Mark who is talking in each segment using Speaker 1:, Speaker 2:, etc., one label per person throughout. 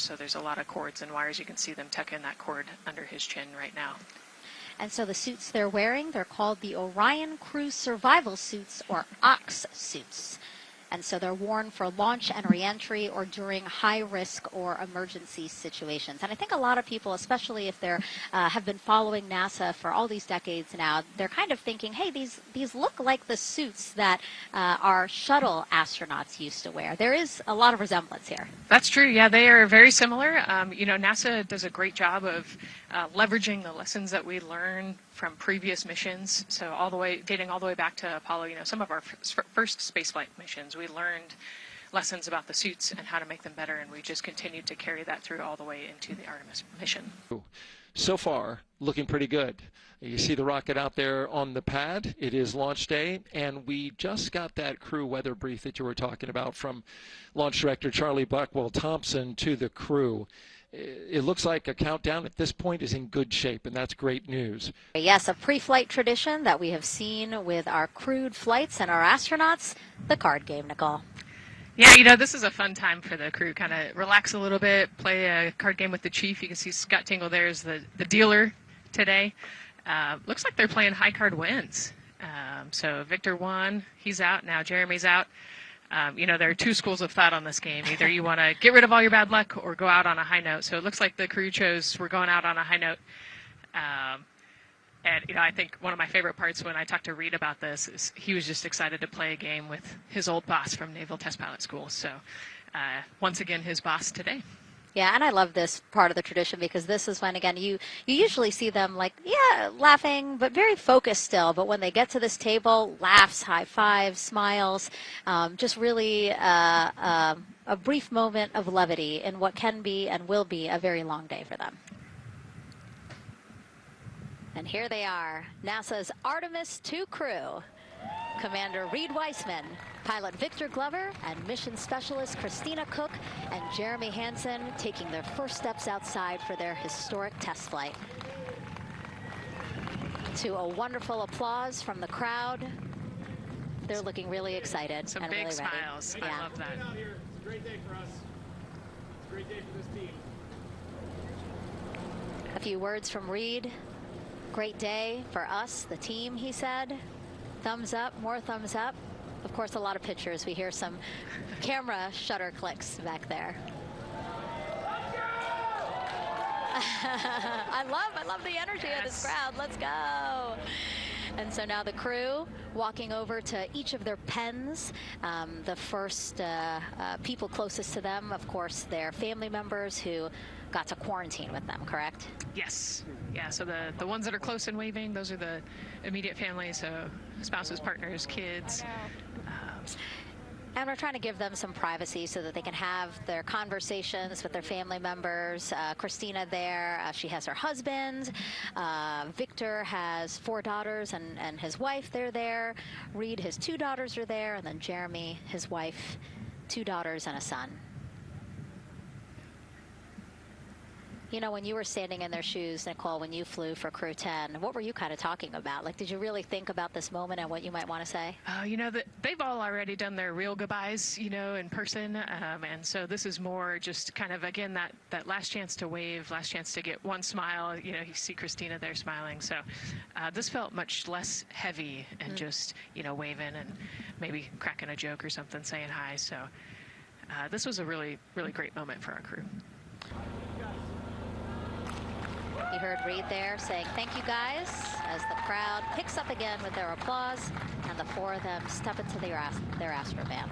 Speaker 1: so there's a lot of cords and wires. You can see them tuck in that cord under his chin right now.
Speaker 2: And so the suits they're wearing, they're called the Orion Crew Survival Suits, or OX suits. And so they're worn for launch and reentry or during high-risk or emergency situations. And I think a lot of people, especially if they're have been following NASA for all these decades now, they're kind of thinking, hey, these look like the suits that our shuttle astronauts used to wear. There is a lot of resemblance here.
Speaker 1: That's true. Yeah, they are very similar. You know, NASA does a great job of leveraging the lessons that we learn from previous missions. So dating all the way back to Apollo, you know, some of our first spaceflight missions, we learned lessons about the suits and how to make them better, and we just continued to carry that through all the way into the Artemis mission.
Speaker 3: So far, looking pretty good. You see the rocket out there on the pad. It is launch day, and we just got that crew weather brief that you were talking about from Launch Director Charlie Buckwell-Thompson to the crew. It looks like a countdown at this point is in good shape, and that's great news.
Speaker 2: Yes, a pre-flight tradition that we have seen with our crewed flights and our astronauts, the card game, Nicole.
Speaker 1: Yeah, you know, this is a fun time for the crew. Kind of relax a little bit, play a card game with the chief. You can see Scott Tingle there is the dealer today. Looks like they're playing high card wins. So Victor won. He's out. Now Jeremy's out. You know, there are two schools of thought on this game. Either you want to get rid of all your bad luck or go out on a high note. So it looks like the crew chose we're going out on a high note. And, you know, I think one of my favorite parts when I talked to Reed about this is he was just excited to play a game with his old boss from Naval Test Pilot School. So once again, his boss today.
Speaker 2: Yeah, and I love this part of the tradition because this is when, again, you usually see them like, yeah, laughing, but very focused still. But when they get to this table, laughs, high fives, smiles, just really a brief moment of levity in what can be and will be a very long day for them. And here they are, NASA's Artemis II crew. Commander Reed Weissman, pilot Victor Glover, and mission specialist Christina Cook and Jeremy Hansen taking their first steps outside for their historic test flight. To a wonderful applause from the crowd. They're looking really excited.
Speaker 1: Some
Speaker 2: and
Speaker 1: big
Speaker 2: really
Speaker 1: smiles.
Speaker 2: Ready.
Speaker 1: I love that.
Speaker 4: It's a great day for us. It's a great day for this team.
Speaker 2: A few words from Reed. Great day for us, the team, he said. Thumbs up, more thumbs up. Of course, a lot of pictures. We hear some camera shutter clicks back there. I love the energy of this crowd. Let's go. And so now the crew walking over to each of their pens. The first people closest to them, of course, their family members who got to quarantine with them, correct?
Speaker 1: Yes. Yeah, so the ones that are close and waving, those are the immediate family, so spouses, partners, kids.
Speaker 2: And we're trying to give them some privacy so that they can have their conversations with their family members. Christina there, she has her husband. Victor has 4 daughters and his wife, they're there. Reed, his 2 daughters are there. And then Jeremy, his wife, 2 daughters and a son. You know, when you were standing in their shoes, Nicole, when you flew for Crew 10, what were you kind of talking about? Like, did you really think about this moment and what you might want to say?
Speaker 1: You know, they've all already done their real goodbyes, you know, in person. And so this is more just kind of, again, that last chance to wave, last chance to get one smile. You know, you see Christina there smiling. So this felt much less heavy and just, you know, waving and maybe cracking a joke or something, saying hi. So this was a really, really great moment for our crew.
Speaker 2: You heard Reed there saying thank you guys as the crowd picks up again with their applause and the 4 of them step into their astrovan.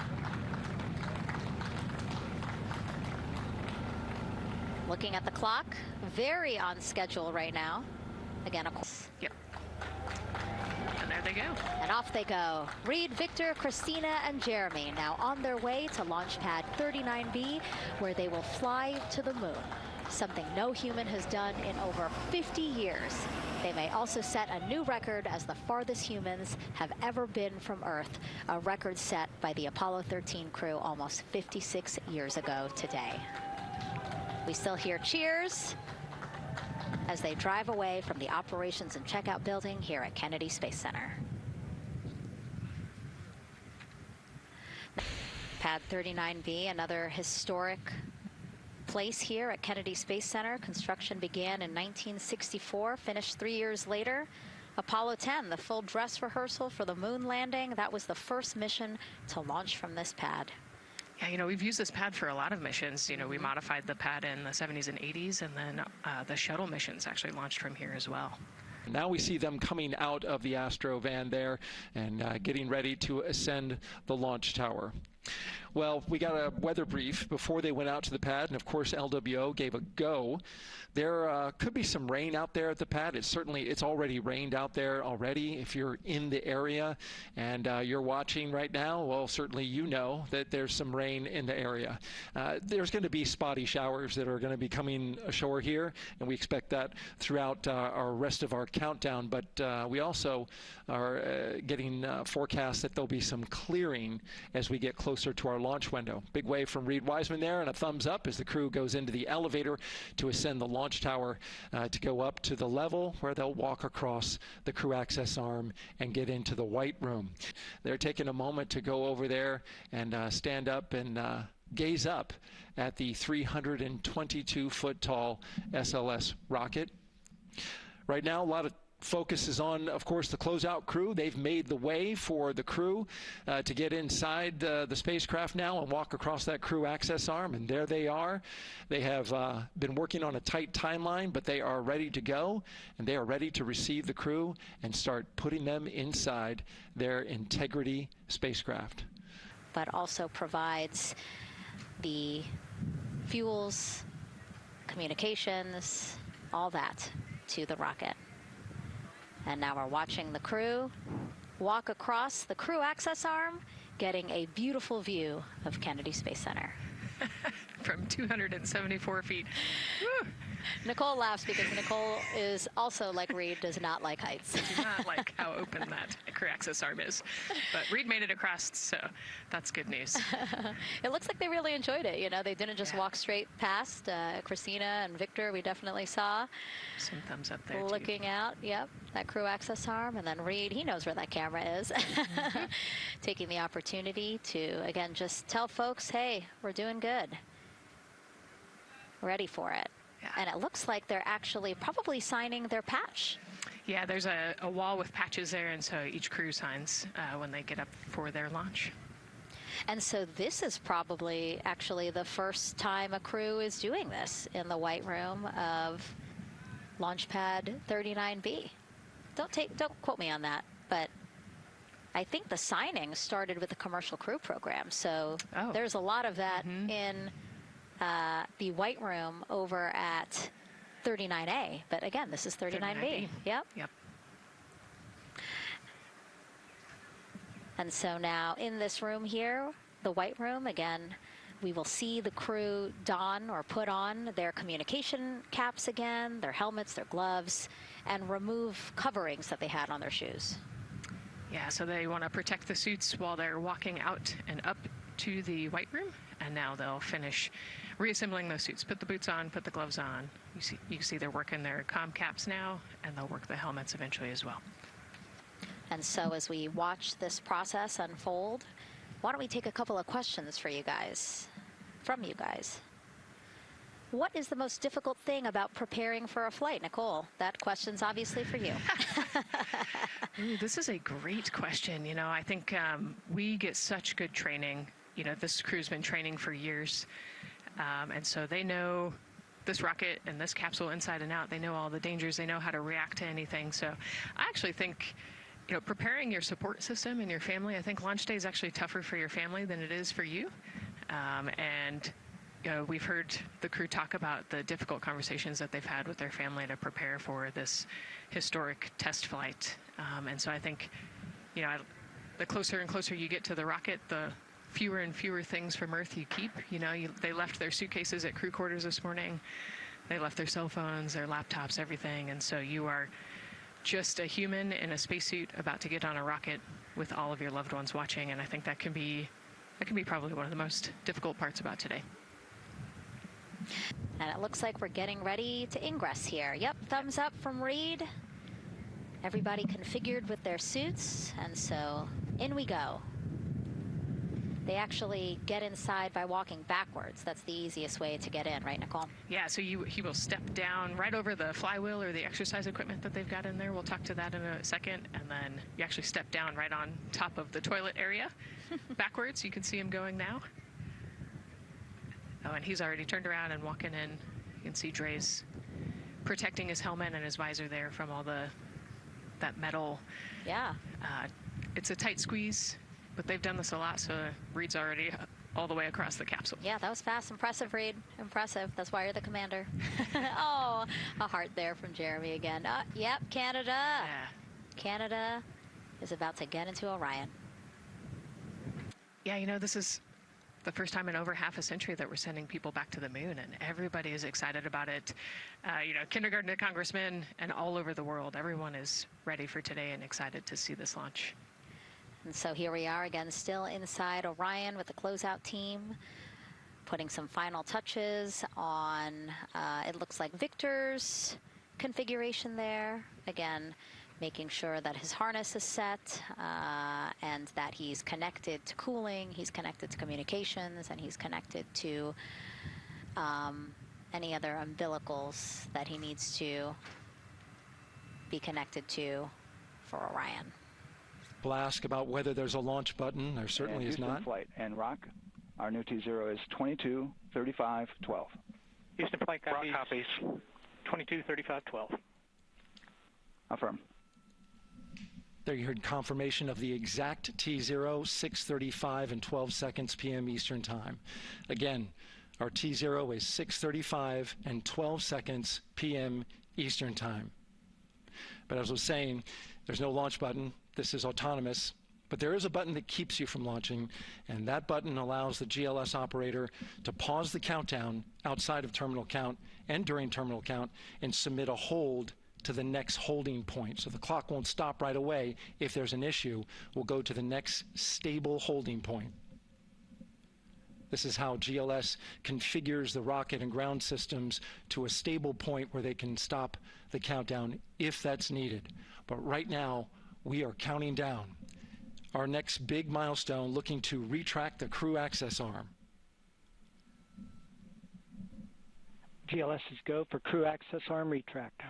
Speaker 2: Looking at the clock, very on schedule right now. Again, of course.
Speaker 1: Yep. And there they go.
Speaker 2: And off they go. Reed, Victor, Christina, and Jeremy now on their way to launch pad 39B, where they will fly to the moon. Something no human has done in over 50 years. They may also set a new record as the farthest humans have ever been from Earth, a record set by the Apollo 13 crew almost 56 years ago today. We still hear cheers as they drive away from the operations and checkout building here at Kennedy Space Center. Pad 39B, another historic place here at Kennedy Space Center. Construction began in 1964, finished 3 years later. Apollo 10, the full dress rehearsal for the moon landing. That was the first mission to launch from this pad.
Speaker 1: Yeah, we've used this pad for a lot of missions. We modified the pad in the 70s and 80s, and then the shuttle missions actually launched from here as well.
Speaker 3: Now we see them coming out of the Astro van there and getting ready to ascend the launch tower. Well, we got a weather brief before they went out to the pad, and of course LWO gave a go. There could be some rain out there at the pad. It's already rained out there already. If you're in the area and you're watching right now, well, certainly you know that there's some rain in the area. There's going to be spotty showers that are going to be coming ashore here, and we expect that throughout our rest of our countdown. But we also are getting forecasts that there'll be some clearing as we get closer to our launch window. Big wave from Reed Wiseman there, and a thumbs up as the crew goes into the elevator to ascend the launch tower to go up to the level where they'll walk across the crew access arm and get into the white room. They're taking a moment to go over there and stand up and gaze up at the 322-foot tall SLS rocket. Right now, a lot of focus is on, of course, the closeout crew. They've made the way for the crew to get inside the spacecraft now and walk across that crew access arm, and there they are. They have been working on a tight timeline, but they are ready to go, and they are ready to receive the crew and start putting them inside their Integrity spacecraft.
Speaker 2: But also provides the fuels, communications, all that to the rocket. And now we're watching the crew walk across the crew access arm, getting a beautiful view of Kennedy Space Center.
Speaker 1: From 274 feet. Woo.
Speaker 2: Nicole laughs because Nicole is also, like Reed, does not like heights.
Speaker 1: Do not like how open that crew access arm is. But Reed made it across, so that's good news.
Speaker 2: It looks like they really enjoyed it. They didn't just walk straight past. Christina and Victor, we definitely saw.
Speaker 1: Some thumbs up there,
Speaker 2: looking
Speaker 1: too.
Speaker 2: out, yep, that crew access arm. And then Reed, he knows where that camera is. Taking the opportunity to, again, just tell folks, hey, we're doing good. Ready for it.
Speaker 1: Yeah.
Speaker 2: And it looks like they're actually probably signing their patch.
Speaker 1: Yeah, there's a wall with patches there, and so each crew signs when they get up for their launch.
Speaker 2: And so this is probably actually the first time a crew is doing this in the white room of Launch Pad 39B. Don't quote me on that, but I think the signing started with the commercial crew program. So there's a lot of that in the white room over at 39A. But again, this is 39B. Yep. And so now in this room here, the white room, again, we will see the crew don or put on their communication caps again, their helmets, their gloves, and remove coverings that they had on their shoes.
Speaker 1: Yeah, so they want to protect the suits while they're walking out and up to the white room, and now they'll finish reassembling those suits. Put the boots on, put the gloves on. You can see they're working their comm caps now, and they'll work the helmets eventually as well.
Speaker 2: And so as we watch this process unfold, why don't we take a couple of questions from you guys? What is the most difficult thing about preparing for a flight? Nicole, that question's obviously for you.
Speaker 1: Ooh, this is a great question. I think we get such good training. This crew's been training for years. And so they know this rocket and this capsule inside and out. They know all the dangers. They know how to react to anything. So I actually think, preparing your support system and your family, I think launch day is actually tougher for your family than it is for you. And we've heard the crew talk about the difficult conversations that they've had with their family to prepare for this historic test flight. And so I think, the closer and closer you get to the rocket, the fewer and fewer things from Earth you keep. They left their suitcases at crew quarters this morning. They left their cell phones, their laptops, everything. And so you are just a human in a spacesuit about to get on a rocket with all of your loved ones watching. And I think that can be probably one of the most difficult parts about today.
Speaker 2: And it looks like we're getting ready to ingress here. Yep, thumbs up from Reed. Everybody configured with their suits, and so in we go. They actually get inside by walking backwards. That's the easiest way to get in, right, Nicole?
Speaker 1: Yeah, so he will step down right over the flywheel or the exercise equipment that they've got in there. We'll talk to that in a second. And then you actually step down right on top of the toilet area backwards. You can see him going now. Oh, and he's already turned around and walking in. You can see Dre's protecting his helmet and his visor there from all that metal.
Speaker 2: Yeah.
Speaker 1: It's a tight squeeze, but they've done this a lot, so Reed's already all the way across the capsule.
Speaker 2: Yeah, that was fast. Impressive, Reed. Impressive. That's why you're the commander. Oh, a heart there from Jeremy again. Yep, Canada.
Speaker 1: Yeah.
Speaker 2: Canada is about to get into Orion.
Speaker 1: Yeah, you know, this is the first time in over half a century that we're sending people back to the moon, and everybody is excited about it. You know, kindergarten to congressmen and all over the world, everyone is ready for today and excited to see this launch.
Speaker 2: And so here we are again, still inside Orion with the closeout team, putting some final touches on, it looks like Victor's configuration there. Again, making sure that his harness is set and that he's connected to cooling, he's connected to communications, and he's connected to any other umbilicals that he needs to be connected to for Orion.
Speaker 3: We'll ask about whether there's a launch button. There certainly is
Speaker 5: Houston
Speaker 3: not.
Speaker 5: Flight and Rock, our new T0 is 223512.
Speaker 6: Houston flight copies.
Speaker 7: Rock copies.
Speaker 6: 223512.
Speaker 5: Affirm.
Speaker 3: There you heard confirmation of the exact T0, 6:35 and 12 seconds p.m. Eastern Time. Again, our T0 is 6:35 and 12 seconds p.m. Eastern Time. But as I was saying, there's no launch button. This is autonomous. But there is a button that keeps you from launching, and that button allows the GLS operator to pause the countdown outside of terminal count and during terminal count and submit a hold to the next holding point. So the clock won't stop right away. If there's an issue, we'll go to the next stable holding point. This is how GLS configures the rocket and ground systems to a stable point where they can stop the countdown if that's needed. But right now, we are counting down. Our next big milestone, looking to retract the crew access arm.
Speaker 8: GLS is go for crew access arm retract.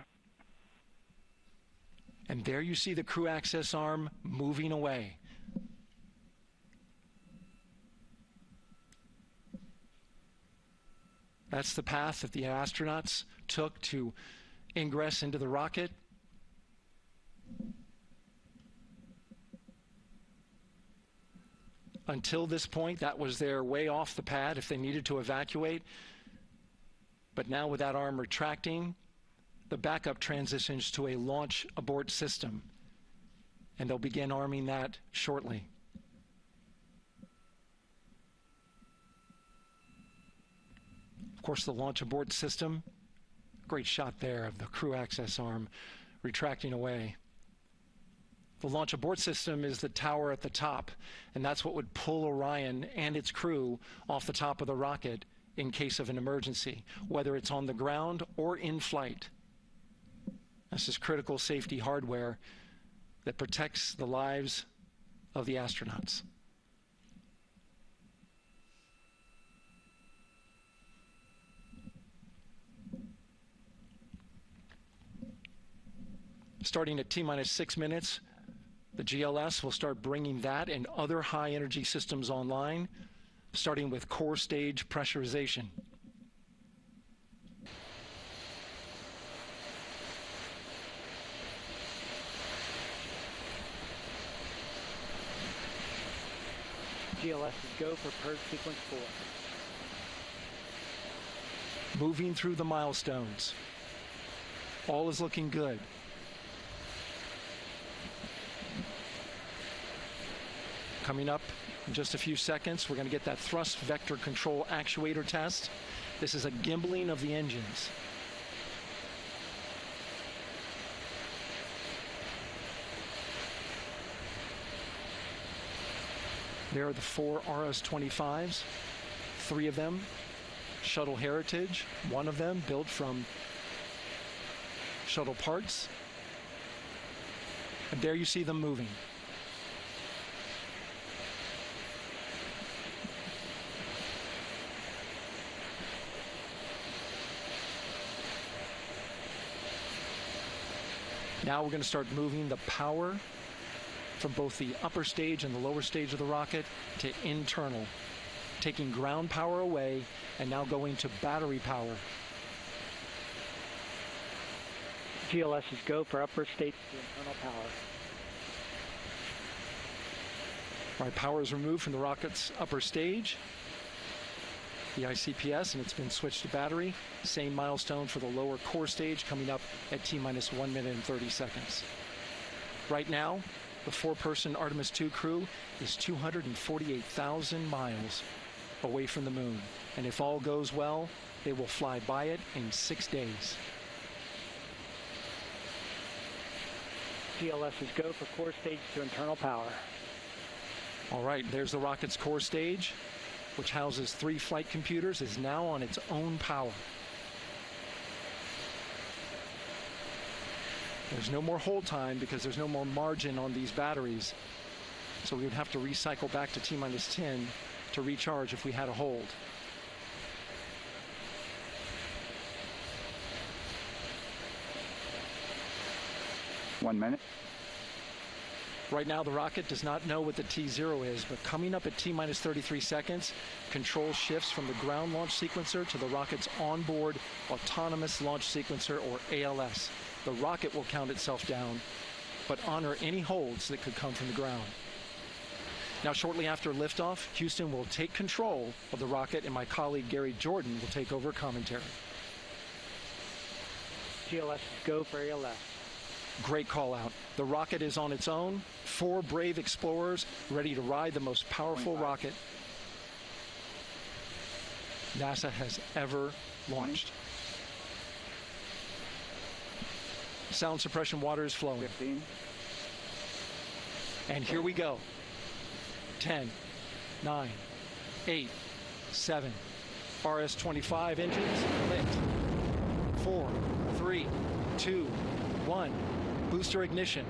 Speaker 3: And there you see the crew access arm moving away. That's the path that the astronauts took to ingress into the rocket. Until this point, that was their way off the pad if they needed to evacuate. But now with that arm retracting, the backup transitions to a launch abort system, and they'll begin arming that shortly. Of course, the launch abort system, great shot there of the crew access arm retracting away. The launch abort system is the tower at the top, and that's what would pull Orion and its crew off the top of the rocket in case of an emergency, whether it's on the ground or in flight. This is critical safety hardware that protects the lives of the astronauts. Starting at T-minus 6 minutes, the GLS will start bringing that and other high-energy systems online, starting with core stage pressurization.
Speaker 8: GLS is go for purge sequence 4.
Speaker 3: Moving through the milestones. All is looking good. Coming up in just a few seconds, we're going to get that thrust vector control actuator test. This is a gimbaling of the engines. There are the 4 RS-25s, 3 of them shuttle heritage, 1 of them built from shuttle parts. And there you see them moving. Now we're going to start moving the power from both the upper stage and the lower stage of the rocket to internal, taking ground power away and now going to battery power.
Speaker 8: GLS is go for upper stage to internal power.
Speaker 3: All right, power is removed from the rocket's upper stage, the ICPS, and it's been switched to battery. Same milestone for the lower core stage coming up at T-minus 1 minute and 30 seconds. Right now, the 4-person Artemis II crew is 248,000 miles away from the moon. And if all goes well, they will fly by it in 6 days.
Speaker 8: GLS is go for core stage to internal power.
Speaker 3: All right, there's the rocket's core stage, which houses 3 flight computers, is now on its own power. There's no more hold time because there's no more margin on these batteries. So we would have to recycle back to T-minus 10 to recharge if we had a hold.
Speaker 5: One minute.
Speaker 3: Right now, the rocket does not know what the T0 is, but coming up at T-minus 33 seconds, control shifts from the ground launch sequencer to the rocket's onboard autonomous launch sequencer, or ALS. The rocket will count itself down, but honor any holds that could come from the ground. Now, shortly after liftoff, Houston will take control of the rocket, and my colleague Gary Jordan will take over commentary.
Speaker 8: GLS is go for ALS.
Speaker 3: Great call out. The rocket is on its own. 4 brave explorers ready to ride the most powerful rocket NASA has ever launched. Sound suppression water is flowing.
Speaker 5: 15.
Speaker 3: And here we go. 10, 9, 8, 7. RS-25 engines lit. 4, 3, 2, 1. Booster ignition.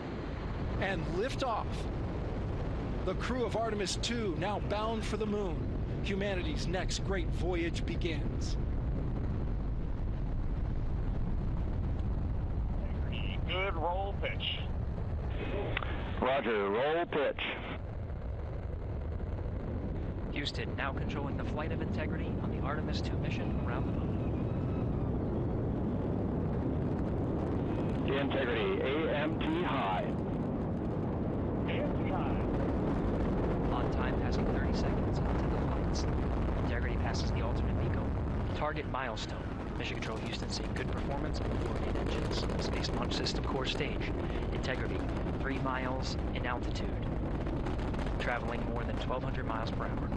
Speaker 3: And liftoff. The crew of Artemis II now bound for the moon. Humanity's next great voyage begins.
Speaker 6: Good roll pitch.
Speaker 5: Roger, roll pitch.
Speaker 7: Houston now controlling the flight of Integrity on the Artemis II mission around the moon.
Speaker 5: Integrity, AMT high.
Speaker 6: AMT high.
Speaker 7: On time passing 30 seconds into the flights. Integrity passes the alternate MECO. Target milestone. Mission Control Houston seeing good performance on the 4 main engines. Space Launch System core stage. Integrity, 3 miles in altitude. Traveling more than 1,200 miles per hour.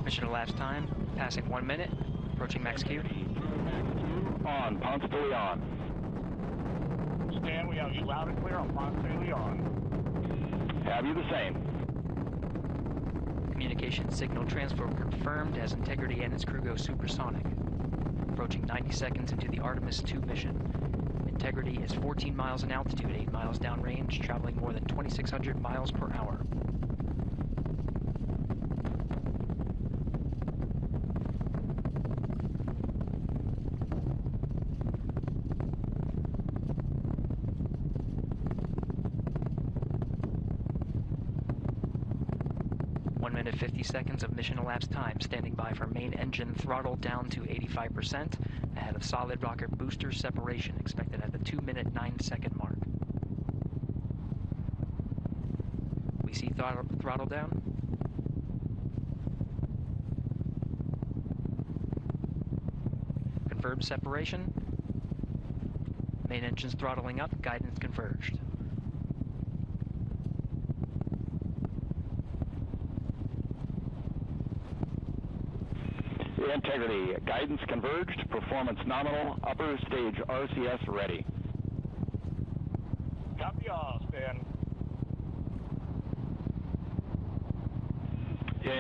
Speaker 7: Mission elapsed time, passing 1 minute, approaching max Q.
Speaker 5: On, Ponce de Leon.
Speaker 6: Stan, we have you loud and clear on Ponce de Leon.
Speaker 5: Have you the same?
Speaker 7: Communication signal transfer confirmed as Integrity and its crew go supersonic. Approaching 90 seconds into the Artemis II mission. Integrity is 14 miles in altitude, 8 miles downrange, traveling more than 2,600 miles per hour. Minute 50 seconds of mission elapsed time, standing by for main engine throttle down to 85%, ahead of solid rocket booster separation, expected at the 2-minute 9-second mark. We see throttle down. Confirmed separation. Main engines throttling up, guidance converged.
Speaker 5: Integrity, guidance converged, performance nominal, upper stage RCS ready.
Speaker 6: Copy all, Stan.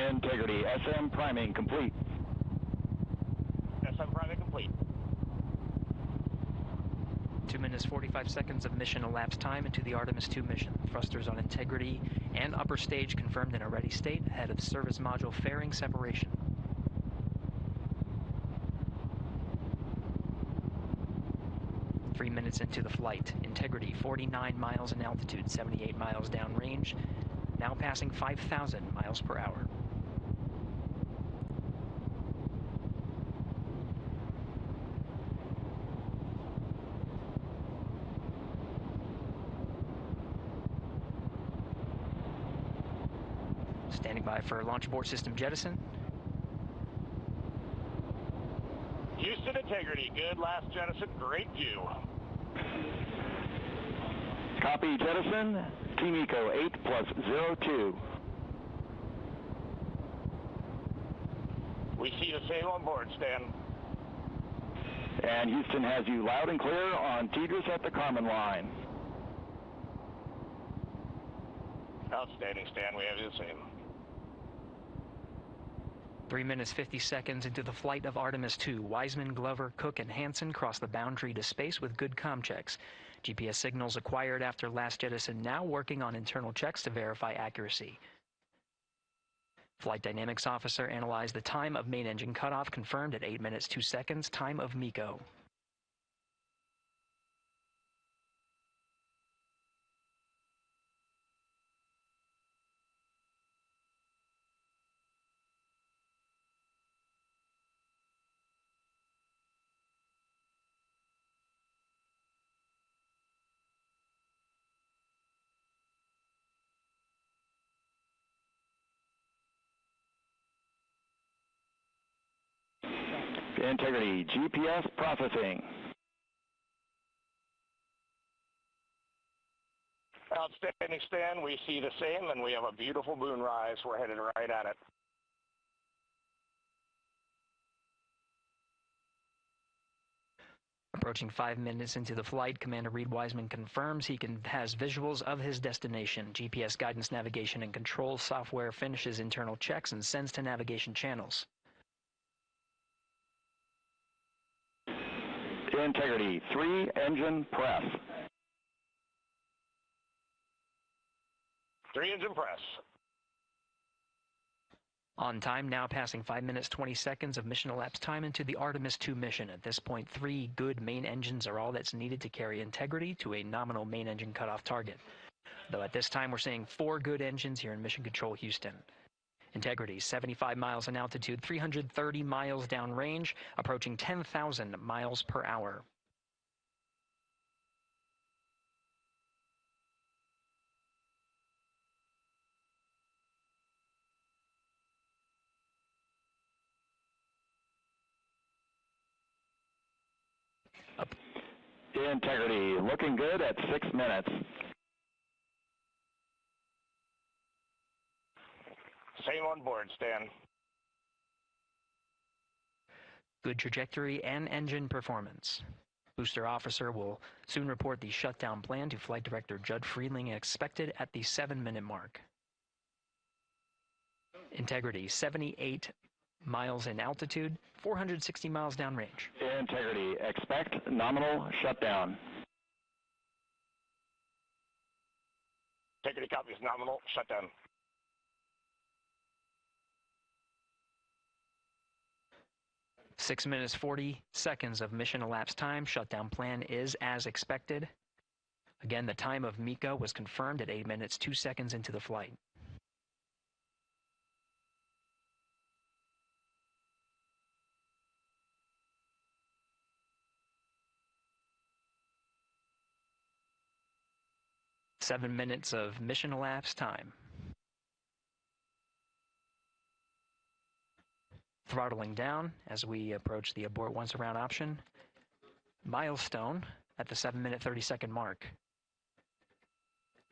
Speaker 5: Integrity, SM priming complete.
Speaker 6: SM on private complete.
Speaker 7: 2 minutes 45 seconds of mission elapsed time into the Artemis II mission. Thrusters on integrity and upper stage confirmed in a ready state ahead of service module fairing separation. Three minutes into the flight. Integrity 49 miles in altitude, 78 miles downrange, now passing 5,000 miles per hour. Standing by for launch abort system jettison.
Speaker 6: Houston integrity, good last jettison, great view.
Speaker 5: Copy jettison, Team Eco 8 plus 02.
Speaker 6: We see the same on board, Stan.
Speaker 5: And Houston has you loud and clear on Tigris at the Carmen line.
Speaker 6: Outstanding, Stan, we have you the same.
Speaker 7: 3 minutes 50 seconds into the flight of Artemis II, Wiseman, Glover, Cook, and Hansen cross the boundary to space with good comm checks. GPS signals acquired after last jettison now working on internal checks to verify accuracy. Flight Dynamics Officer analyzed the time of main engine cutoff, confirmed at 8 minutes 2 seconds, time of MECO.
Speaker 5: Integrity, GPS processing.
Speaker 6: Outstanding, Stan, we see the same, and we have a beautiful moonrise. We're headed right at it.
Speaker 7: Approaching 5 minutes into the flight, Commander Reed Wiseman confirms he has visuals of his destination. GPS guidance, navigation, and control software finishes internal checks and sends to navigation channels.
Speaker 5: Integrity, 3 engine press.
Speaker 6: 3 engine press.
Speaker 7: On time, now passing 5 minutes 20 seconds of mission elapsed time into the Artemis II mission. At this point, 3 good main engines are all that's needed to carry integrity to a nominal main engine cutoff target. Though at this time, we're seeing 4 good engines here in Mission Control Houston. Integrity, 75 miles in altitude, 330 miles downrange, approaching 10,000 miles per hour.
Speaker 5: Integrity, looking good at 6 minutes.
Speaker 6: Same on board, Stan.
Speaker 7: Good trajectory and engine performance. Booster officer will soon report the shutdown plan to Flight Director Judd Freeling, expected at the 7-minute mark. Integrity, 78 miles in altitude, 460 miles downrange.
Speaker 5: Integrity, expect nominal shutdown.
Speaker 6: Integrity copies nominal shutdown.
Speaker 7: Six minutes 40 seconds of mission elapsed time. Shutdown plan is as expected. Again, the time of MECO was confirmed at 8 minutes 2 seconds into the flight. Seven minutes of mission elapsed time. Throttling down as we approach the abort once around option. Milestone at the 7-minute 30-second mark.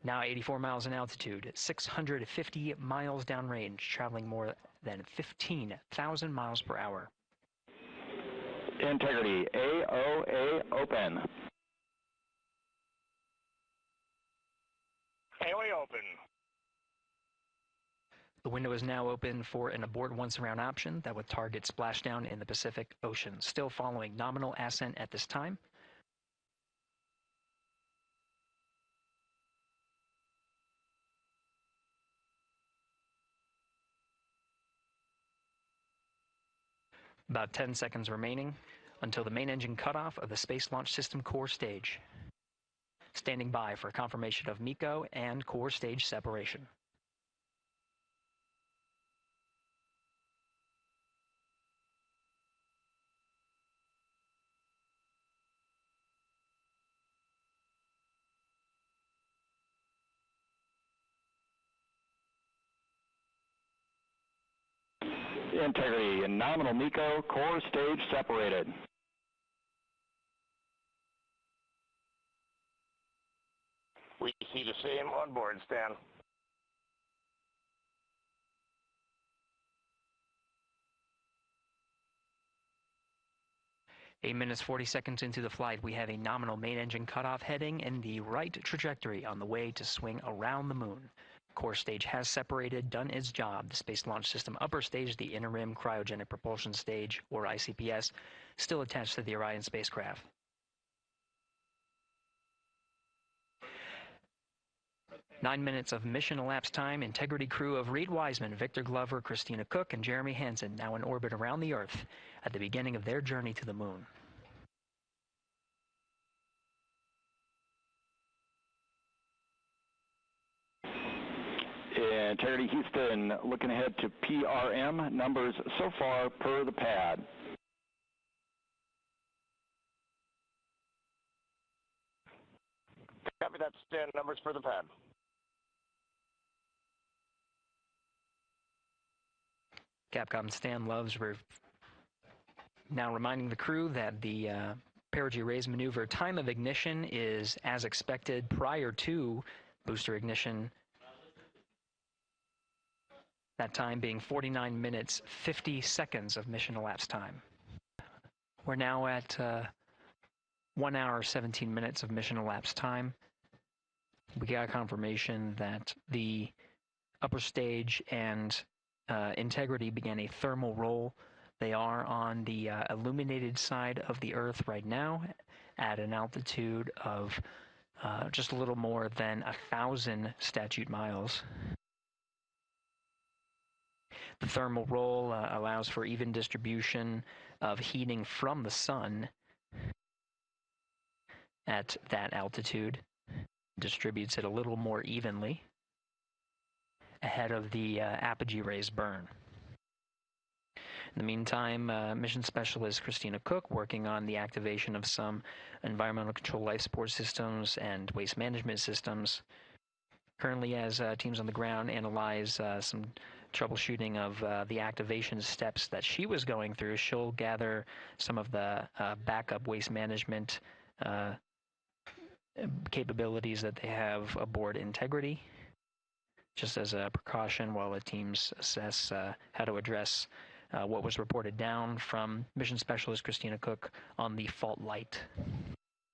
Speaker 7: Now 84 miles in altitude, 650 miles downrange, traveling more than 15,000 miles per hour.
Speaker 5: Integrity, AOA open.
Speaker 6: AOA open.
Speaker 7: The window is now open for an abort once around option that would target splashdown in the Pacific Ocean. Still following nominal ascent at this time. About 10 seconds remaining until the main engine cutoff of the Space Launch System core stage. Standing by for confirmation of MECO and core stage separation.
Speaker 5: Integrity and nominal MECO, core stage separated.
Speaker 6: We see the same on board, Stan.
Speaker 7: Eight minutes, 40 seconds into the flight, we have a nominal main engine cutoff heading in the right trajectory on the way to swing around the moon. Core stage has separated, done its job. The Space Launch System upper stage, the interim cryogenic propulsion stage, or ICPS, still attached to the Orion spacecraft. Nine minutes of mission elapsed time. Integrity crew of Reed Wiseman, Victor Glover, Christina Cook, and Jeremy Hansen now in orbit around the Earth at the beginning of their journey to the moon.
Speaker 5: Integrity Houston, looking ahead to PRM numbers so far per the pad.
Speaker 6: Copy that, Stan. Numbers for the pad.
Speaker 7: Capcom Stan Loves now reminding the crew that the perigee raise maneuver time of ignition is as expected prior to booster ignition. That time being 49 minutes, 50 seconds of mission elapsed time. We're now at 1 hour, 17 minutes of mission elapsed time. We got confirmation that the upper stage and Integrity began a thermal roll. They are on the illuminated side of the Earth right now at an altitude of just a little more than 1,000 statute miles. The thermal roll allows for even distribution of heating from the sun at that altitude. Distributes it a little more evenly ahead of the apogee rays burn. In the meantime, mission specialist Christina Cook working on the activation of some environmental control life support systems and waste management systems. Currently, as teams on the ground analyze some troubleshooting of the activation steps that she was going through, she'll gather some of the backup waste management capabilities that they have aboard Integrity, just as a precaution while the teams assess how to address what was reported down from mission specialist Christina Cook on the fault light.